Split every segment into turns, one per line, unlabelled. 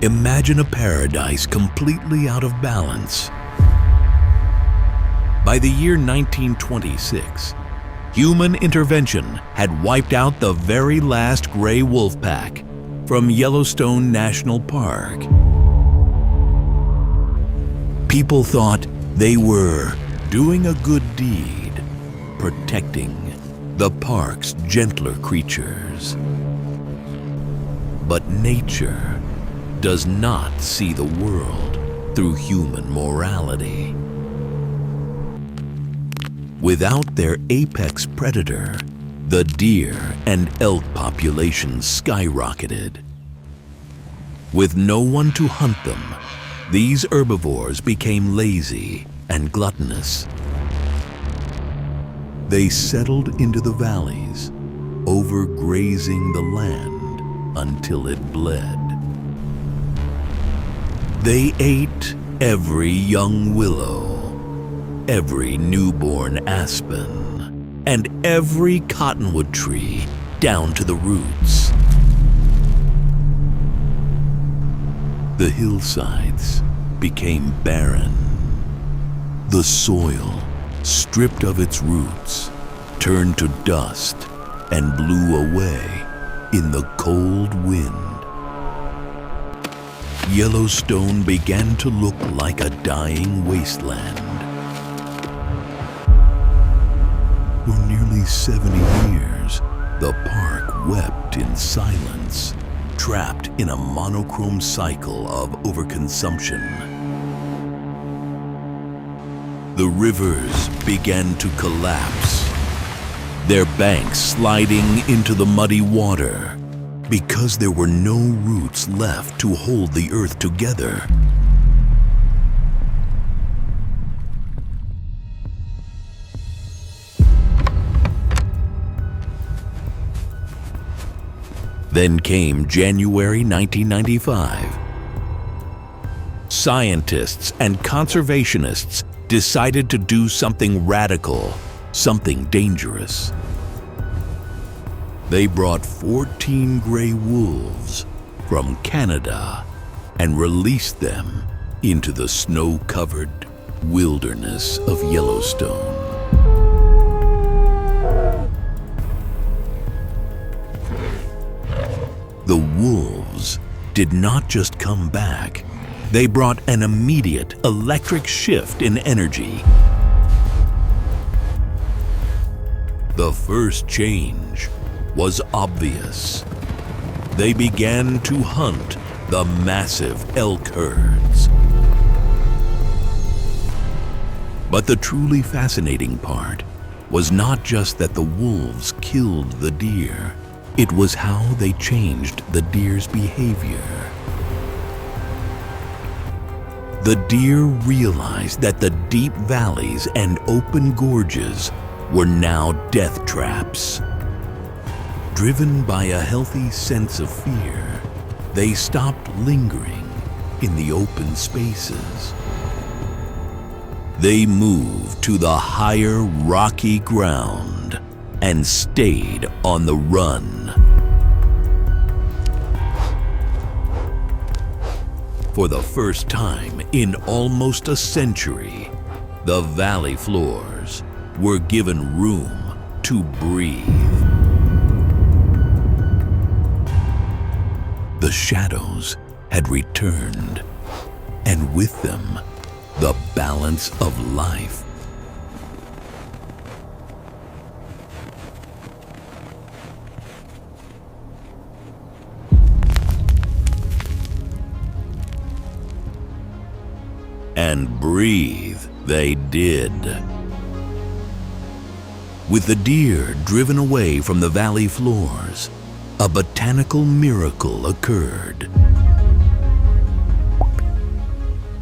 Imagine a paradise completely out of balance. By the year 1926, human intervention had wiped out the very last gray wolf pack from Yellowstone National Park. People thought they were doing a good deed, protecting the park's gentler creatures. But nature does not see the world through human morality. Without their apex predator, the deer and elk populations skyrocketed. With no one to hunt them, these herbivores became lazy and gluttonous. They settled into the valleys, overgrazing the land until it bled. They ate every young willow, every newborn aspen, and every cottonwood tree down to the roots. The hillsides became barren. The soil, stripped of its roots, turned to dust and blew away in the cold wind. Yellowstone began to look like a dying wasteland. For nearly 70 years, the park wept in silence, trapped in a monochrome cycle of overconsumption. The rivers began to collapse, their banks sliding into the muddy water because there were no roots left to hold the earth together. Then came January 1995. Scientists and conservationists decided to do something radical, something dangerous. They brought 14 gray wolves from Canada and released them into the snow-covered wilderness of Yellowstone. The wolves did not just come back, they brought an immediate electric shift in energy. The first change was obvious. They began to hunt the massive elk herds. But the truly fascinating part was not just that the wolves killed the deer, it was how they changed the deer's behavior. The deer realized that the deep valleys and open gorges were now death traps. Driven by a healthy sense of fear, they stopped lingering in the open spaces. They moved to the higher rocky ground and stayed on the run. For the first time in almost a century, the valley floors were given room to breathe. The shadows had returned, and with them, the balance of life. And breathe they did. With the deer driven away from the valley floors, a botanical miracle occurred.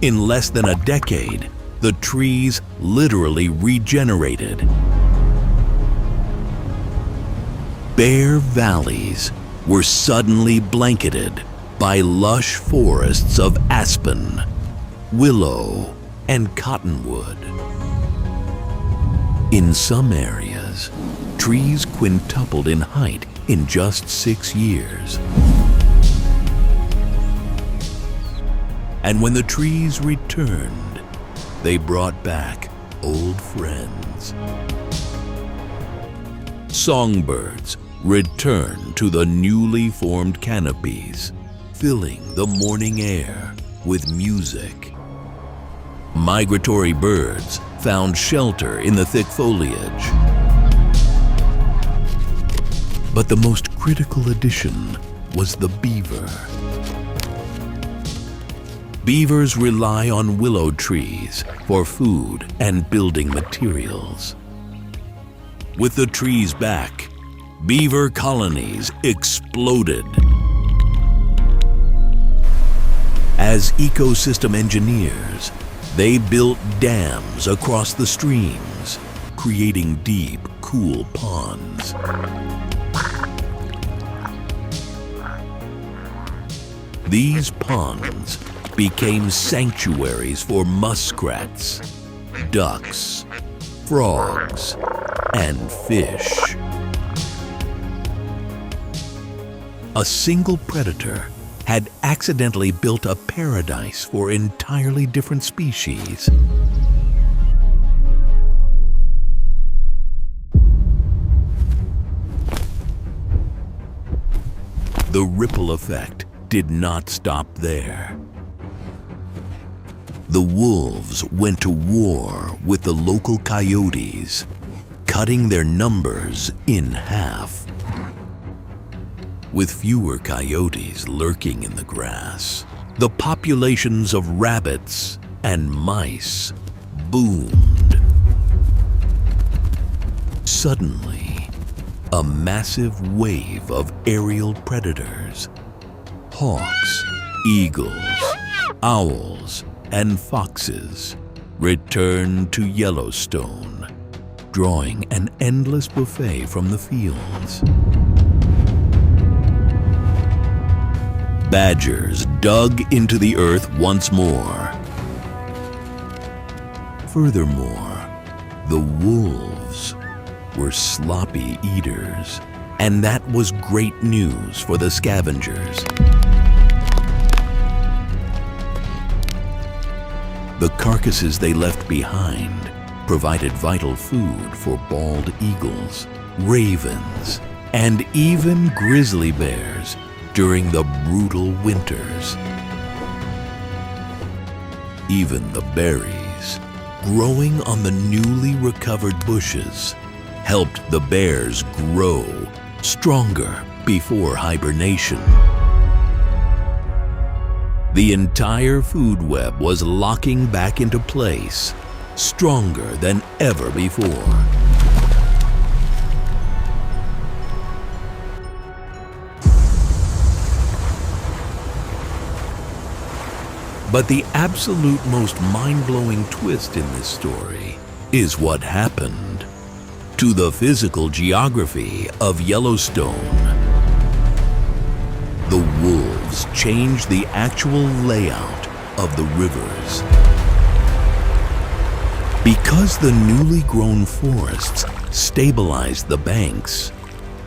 In less than a decade, the trees literally regenerated. Bare valleys were suddenly blanketed by lush forests of aspen, willow, and cottonwood. In some areas, trees quintupled in height in just 6 years. And when the trees returned, they brought back old friends. Songbirds returned to the newly formed canopies, filling the morning air with music. Migratory birds found shelter in the thick foliage. But the most critical addition was the beaver. Beavers rely on willow trees for food and building materials. With the trees back, beaver colonies exploded. As ecosystem engineers, they built dams across the streams, creating deep, cool ponds. These ponds became sanctuaries for muskrats, ducks, frogs, and fish. A single predator had accidentally built a paradise for entirely different species. The ripple effect did not stop there. The wolves went to war with the local coyotes, cutting their numbers in half. With fewer coyotes lurking in the grass, the populations of rabbits and mice boomed. Suddenly, a massive wave of aerial predators, hawks, eagles, owls, and foxes, returned to Yellowstone, drawing an endless buffet from the fields. Badgers dug into the earth once more. Furthermore, the wolves were sloppy eaters, and that was great news for the scavengers. The carcasses they left behind provided vital food for bald eagles, ravens, and even grizzly bears during the brutal winters. Even the berries, growing on the newly recovered bushes, helped the bears grow stronger before hibernation. The entire food web was locking back into place, stronger than ever before. But the absolute most mind-blowing twist in this story is what happened to the physical geography of Yellowstone. The wolves changed the actual layout of the rivers. Because the newly grown forests stabilized the banks,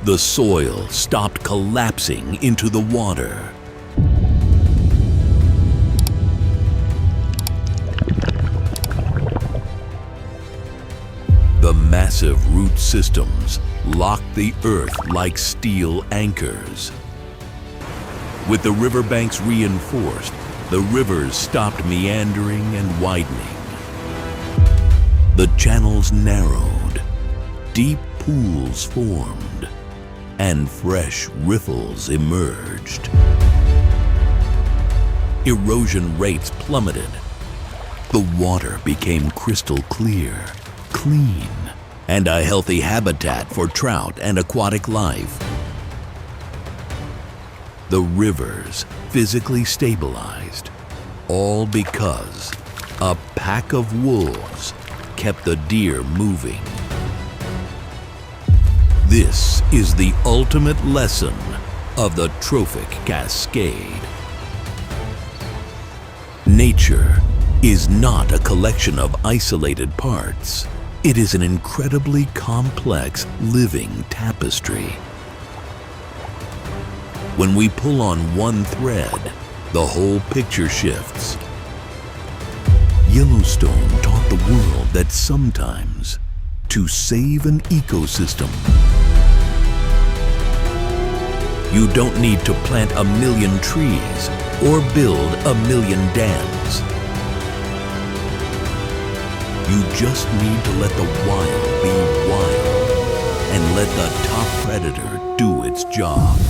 the soil stopped collapsing into the water. The massive root systems locked the earth like steel anchors. With the riverbanks reinforced, the rivers stopped meandering and widening. The channels narrowed, deep pools formed, and fresh riffles emerged. Erosion rates plummeted. The water became crystal clear, clean, and a healthy habitat for trout and aquatic life. The rivers physically stabilized, all because a pack of wolves kept the deer moving. This is the ultimate lesson of the Trophic Cascade. Nature is not a collection of isolated parts. It is an incredibly complex living tapestry. When we pull on one thread, the whole picture shifts. Yellowstone taught the world that sometimes, to save an ecosystem, you don't need to plant 1,000,000 trees or build 1,000,000 dams. You just need to let the wild be wild and let the top predator do its job.